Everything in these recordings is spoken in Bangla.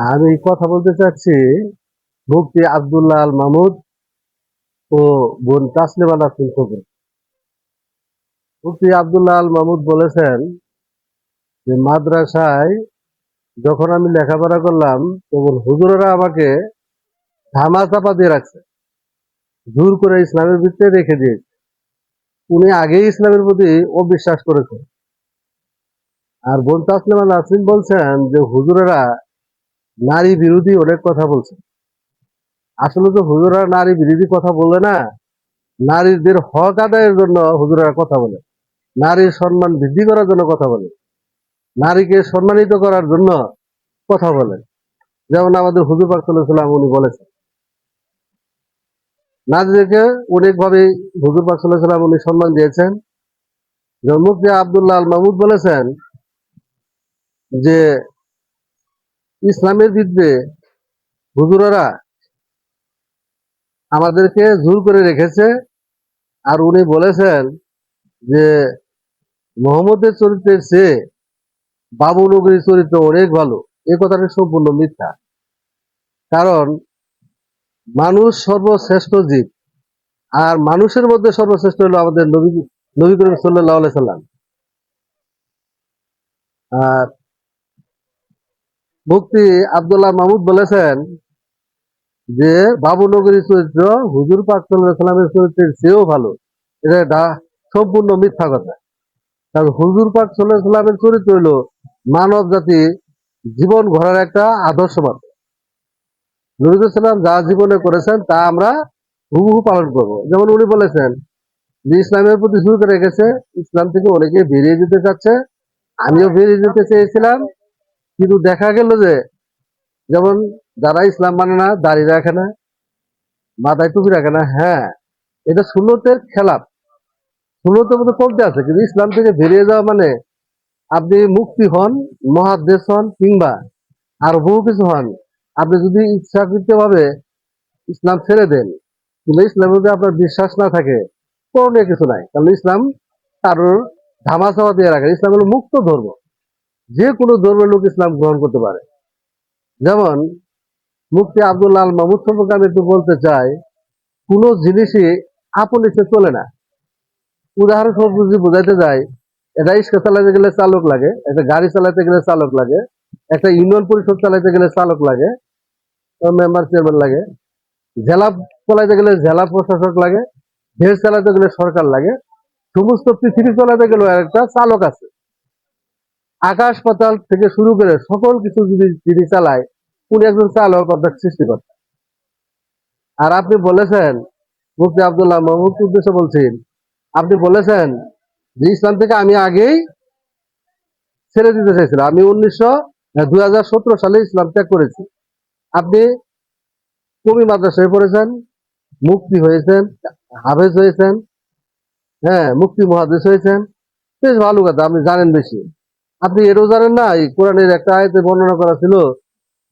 আমি কথা বলতে চাচ্ছি মুফতি আব্দুল্লাহ আল মাহমুদ ও বোন তাসলিমা নাসরিন খবর। মুফতি আব্দুল্লাহ আল মাহমুদ বলেছেন যে মাদ্রাসায় যখন আমি লেখাপড়া করলাম তখন হুজুরেরা আমাকে ধামা চাপা দিয়ে রাখছে, জোর করে ইসলামের ভিতরে রেখে দিয়েছে। উনি আগেই ইসলামের প্রতি অবিশ্বাস করেছেন। আর বোন তাসলিমা নাসরিন বলছেন যে হুজুরেরা নারী বিরোধী অনেক কথা বলছে। আসলে তো হুজুরা নারী বিরোধী কথা বলে না, নারীদের হক আদায়ের জন্য হুজুরেরা কথা বলে, নারীর সম্মান বৃদ্ধি করার জন্য কথা বলে, নারীকে সম্মানিত করার জন্য কথা বলে। যেমন আমাদের হুজুর পাক সাল্লাল্লাহু আলাইহি ওয়াসাল্লাম উনি বলেছেন, নারীদেরকে অনেকভাবে হুজুর পাক সাল্লাল্লাহু আলাইহি ওয়াসাল্লাম উনি সম্মান দিয়েছেন। যেমন মুফতি আব্দুল্লাহ আল মাহমুদ বলেছেন যে ইসলামের বিরুদ্ধে হুজুরেরা আমাদেরকে জোর করে রেখেছে। আর উনি বলেছেন যে মুহাম্মদের চরিত্রের চেয়ে বাবু নগরীর চরিত্র অনেক ভালো। এই কথাটা সম্পূর্ণ মিথ্যা। কারণ মানুষ সর্বশ্রেষ্ঠ জীব, আর মানুষের মধ্যে সর্বশ্রেষ্ঠ হলো আমাদের নবী নবী করিম সাল্লাল্লাহু আলাইহি সাল্লাম। আর মুফতি আব্দুল্লাহ মাহমুদ বলেছেন যে বাবু নগরীর চরিত্র হুজুর পাক সাল্লাল্লাহু আলাইহি সাল্লামের চরিত্রের চেয়েও ভালো। এটা সম্পূর্ণ মিথ্যা কথা। কারণ হুজুর পাক সাল্লাল্লাহু আলাইহি সাল্লামের চরিত্র হলো মানব জাতি জীবন গড়ার একটা আদর্শ মাত্র। নবী সাল্লাম যা জীবনে করেছেন তা আমরা হুবহু পালন করব। যেমন উনি বলেছেন যে ইসলামের প্রতি জোর করে রেখেছে, ইসলাম থেকে অনেকে বেরিয়ে যেতে চাচ্ছে, আমিও বেরিয়ে যেতে চেয়েছিলাম। কিন্তু দেখা গেল যে যেমন যারা ইসলাম মানে না, দাড়ি রাখে না, মাথায় টুপি রাখে না, হ্যাঁ এটা সুন্নতের খেলাফ, সুন্নতের মধ্যে কমতে আছে। কিন্তু ইসলাম থেকে বেরিয়ে যাওয়া মানে আপনি মুফতি হন, মুহাদ্দিস হন, কিংবা আর বহু কিছু হন, আপনি যদি ইচ্ছাকৃত ভাবে ইসলাম ছেড়ে দেন, কিন্তু ইসলামের মধ্যে আপনার বিশ্বাস না থাকে, করণীয় কিছু নাই। কারণ ইসলাম কারোর ধামা চাপা দিয়ে রাখে। ইসলাম হলো মুক্ত ধর্ম, যে কোনো ধর্মের লোক ইসলাম গ্রহণ করতে পারে। যেমন মুফতি আব্দুল্লাহ আল মাহমুদ সম্পর্কে আমি একটু বলতে চাই, কোনো জিনিসই আপন ইচ্ছে চলে না। উদাহরণস্বরূপ যদি বোঝাইতে যাই, এটা রিক্সা চালাতে গেলে চালক লাগে, একটা গাড়ি চালাতে গেলে চালক লাগে, একটা ইউনিয়ন পরিষদ চালাতে গেলে চালক লাগে, মেম্বার চেয়ারম্যান লাগে, জেলা চালাতে গেলে জেলা প্রশাসক লাগে, দেশ চালাতে গেলে সরকার লাগে। সমস্ত পৃথিবী চালাতে গেলেও একটা চালক আছে। আকাশ পাতাল থেকে শুরু করে সকল কিছু যদি যিনি চালায়, উনি একজন চালক অর্থাৎ সৃষ্টিকর্তা। আর আপনি বলেছেন, মুফতি আব্দুল্লাহ মাহমুদ উদ্দেশ্যে বলছেন, আপনি বলেছেন যে ইসলাম থেকে আমি আগেই ছেড়ে দিতে চাইছিলাম, আমি 2017 সালে ইসলাম ত্যাগ করেছি। আপনি কবি মাদ্রাসায় পড়েছেন, মুফতি হয়েছেন, হাফেজ হয়েছেন, হ্যাঁ মুফতি মুহাদ্দিস হয়েছেন, বেশ ভালো কথা, আপনি জানেন বেশি। আপনি এটাও জানেন না, এই কোরআনের একটা আয়াতে বর্ণনা করা ছিল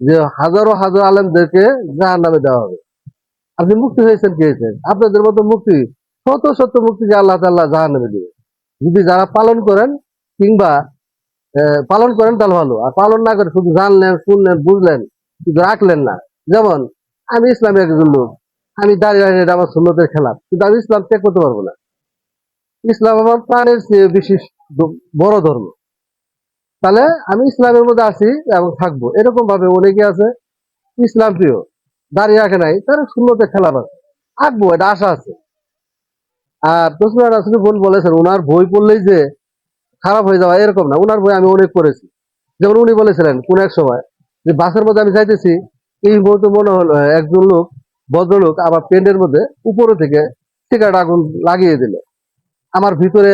যে হাজারো হাজার আলেমদেরকে জাহান্নামে দেওয়া হবে। আপনি মুক্তি হয়েছেন কি হয়েছেন? আপনাদের মতো মুক্তি শত শত মুক্তিকে আল্লাহ তাআলা জাহান্নামে দিবে যদি যারা পালন করেন, কিংবা পালন করেন তাহলে ভালো, আর পালন না করে শুধু জানলেন, শুনলেন, বুঝলেন, কিন্তু রাখলেন না। যেমন আমি ইসলামের একজন লোক, আমি দাঁড়িয়ে দাঁড়িয়ে এটা আমার সুন্নতের খেলাফ, কিন্তু আমি ইসলাম ত্যাগ করতে পারবো না। ইসলাম আমার প্রাণের চেয়ে বেশি বড় ধর্ম। তাহলে আমি ইসলামের মধ্যে আছি এবং থাকবো। এরকম ভাবে অনেকে আছে ইসলাম প্রিয়, দাঁড়িয়ে রাখে নাই, তার সুন্নতের খেলাফ আছে, থাকবো, এটা আশা আছে। আর তসলিমা নাসরিন বোন বলেছেন ওনার বই পড়লেই যে খারাপ হয়ে যাওয়া এরকম না, ওনার বই আমি অনেক পড়েছি। যেমন উনি বলেছিলেন কোন এক সময় যে বাসের মধ্যে আমি যাইতেছি, এই মুহূর্তে মনে হলো একজন লোক, ভদ্রলোক আমার পেন্টের মধ্যে উপরে থেকে সিগারেট আগুন লাগিয়ে দিল। আমার ভিতরে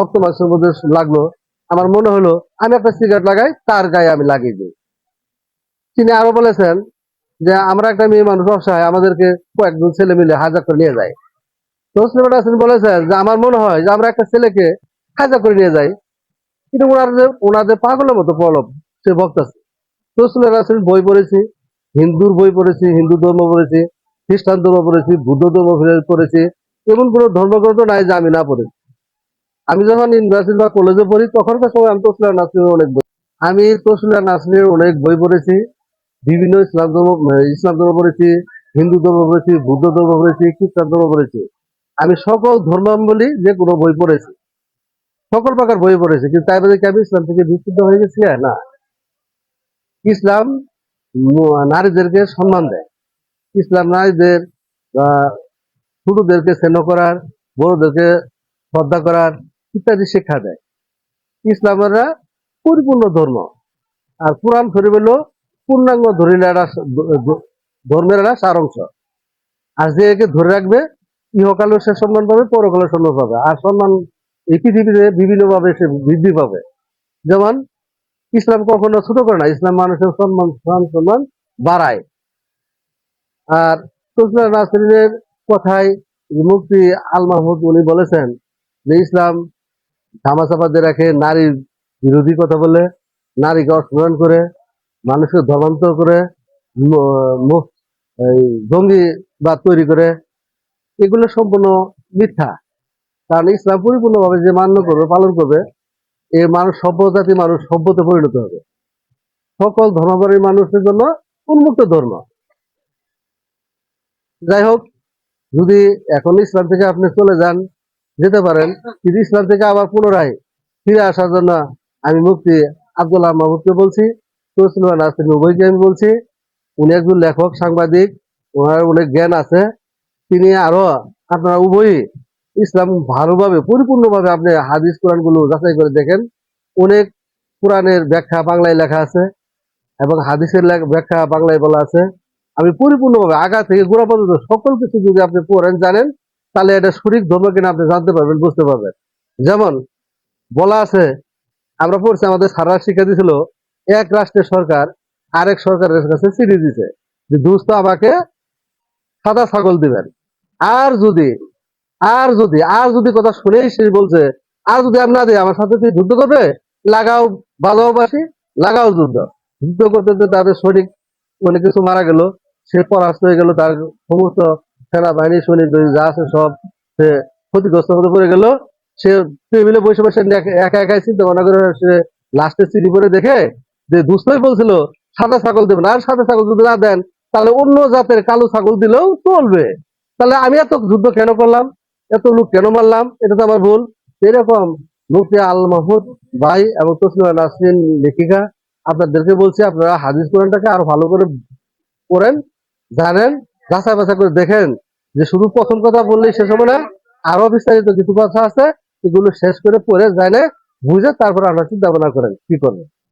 অক্টোপাসের মধ্যে লাগলো, আমার মনে হলো আমি একটা সিগারেট লাগাই, তার গায়ে আমি লাগিয়ে দিই। তিনি আরো বলেছেন যে আমরা একটা মেয়ে মানুষ অসহায়, আমাদেরকে কয়েকজন ছেলে মিলে হাজার করে নিয়ে যায়। তসলিমা নাসরিন বলেছেন যে আমার মনে হয় যে আমরা একটা ছেলেকে হাজার করে নিয়ে যাই, কিন্তু ওনাদের পাগলের মতো প্রলোভ সে বক্তাছে। তসলিমা নাসরিন বই পড়েছি, হিন্দুর বই পড়েছি, হিন্দু ধর্ম পড়েছি, খ্রিস্টান ধর্ম পড়েছি, বুদ্ধ ধর্ম পড়েছি, এমন কোন ধর্মগ্রন্থ নাই যে আমি না পড়েছি। আমি যখন ইউনিভার্সিটি বা কলেজে পড়ি তখনকার সময় আমি তসলিমা নাসরিনের অনেক বই পড়েছি। বিভিন্ন ইসলাম ধর্ম পড়েছি, হিন্দু ধর্ম পড়েছি, বুদ্ধ ধর্ম পড়েছি, খ্রিস্টান ধর্ম পড়েছি। আমি সকল ধর্মাবলী যে কোনো বই পড়েছি, সকল প্রকার বই পড়েছি, কিন্তু তাই বলে কি আমি ইসলাম থেকে বিচ্ছিন্ন হয়ে গেছি? না। ইসলাম নারীদেরকে সম্মান দেয়। ইসলাম নারীদের আহ, ছোটদেরকে স্নেহ করার, বড়দেরকে শ্রদ্ধা করার ইত্যাদি শিক্ষা দেয়। ইসলামের পরিপূর্ণ ধর্ম। আর কোরআন শরীফ হলো পূর্ণাঙ্গ ধর্মের একটা সারাংশ। আর যে একে ধরে রাখবে ইহকালেও সে সম্মান পাবে, পরকালেও সম্মান পাবে। আর সম্মান এই পৃথিবীতে বিভিন্ন ভাবে সে বৃদ্ধি পাবে। যেমন ইসলাম কখনো ছোট করে না, ইসলাম মানুষের সম্মান বাড়ায়। আর তসলিমা নাসরিনের কথায় মুফতি আল মাহমুদ উনি বলেছেন যে ইসলাম ধামাচাপা দিয়ে রাখে, নারীর বিরোধী কথা বলে, নারীকে অসম্মান করে, মানুষকে ধর্মান্তর করে, এই জঙ্গিবাদ তৈরি করে। এগুলো সম্পূর্ণ মিথ্যা। কারণ ইসলাম পরিপূর্ণভাবে যে মান্য করবে, পালন করবে, এই মানুষ সভ্য জাতি, মানুষ সভ্যতে পরিণত হবে। সকল ধর্মাবলীর মানুষের জন্য উন্মুক্ত ধর্ম। যাই হোক, যদি এখন ইসলাম থেকে আপনি চলে যান, যেতে পারেন, কিন্তু ইসলাম থেকে আবার পুনরায় ফিরে আসার জন্য আমি মুফতি আব্দুল্লাহ মাহমুদকে বলছি, তসলিমা নাসরিন উভয়কে আমি বলছি। উনি একজন লেখক, সাংবাদিক, ওনার অনেক জ্ঞান আছে। তিনি আরো, আপনারা উভয়ই ইসলাম ভালোভাবে পরিপূর্ণভাবে আপনি হাদিস কোরআন গুলো যাচাই করে দেখেন। অনেক কোরআনের ব্যাখ্যা বাংলায় লেখা আছে এবং হাদিসের ব্যাখ্যা বাংলায় বলা আছে। আমি পরিপূর্ণভাবে আগা থেকে গোড়া পর্যন্ত সকল কিছু যদি আপনি পড়েন, জানেন, তাহলে এটা সঠিক ধর্ম কিনা আপনি জানতে পারবেন, বুঝতে পারবেন। যেমন বলা আছে, আমরা পড়ছি, আমাদের সারা শিক্ষা দিয়েছিল, এক রাষ্ট্রের সরকার আরেক সরকারের কাছে চিঠি দিছে যে দোস্ত আমাকে সাদা ছাগল দিবেন। আর যদি আর যদি কথা শুনেই সে বলছে, আর যদি আমি না দিই আমার সাথে তুই যুদ্ধ করবে, লাগাও ভালোবাসি, লাগাও যুদ্ধ। যুদ্ধ করতে করতে তাদের সৈনিক অনেক কিছু মারা গেল, সে পরাস্ত হয়ে গেল, তার সমস্ত সেনাবাহিনী সৈনিক যা আছে সব সে ক্ষতিগ্রস্ত হতে পড়ে গেল। সে টেবিলে বসে বসে একা একাই চিন্তা ভাবনা করে সে লাস্টে চিঠি করে দেখে যে দুস্থই বলছিল সাদা ছাগল দেবেন, আর সাদা ছাগল যদি না দেন তাহলে অন্য জাতের কালো ছাগল দিলেও চলবে। তাহলে আমি এত যুদ্ধ কেন করলাম, এত লোক কেন মারলাম? এটা তো আমার ভুল। এরকম মুফতি আল মাহমুদ ভাই এবং তসলিমা নাসরিন লেখিকা, আপনাদেরকে বলছি, আপনারা হাদিস কোরআনটাকে আরো ভালো করে পড়েন, জানেন, যাচাই বাছাই করে দেখেন যে শুধু প্রথম কথা বললেই শেষ হবে না, আরো বিস্তারিত কিছু কথা আছে, এগুলো শেষ করে পড়ে জানে বুঝে তারপর আমরা চিন্তা ভাবনা করেন কি করবেন।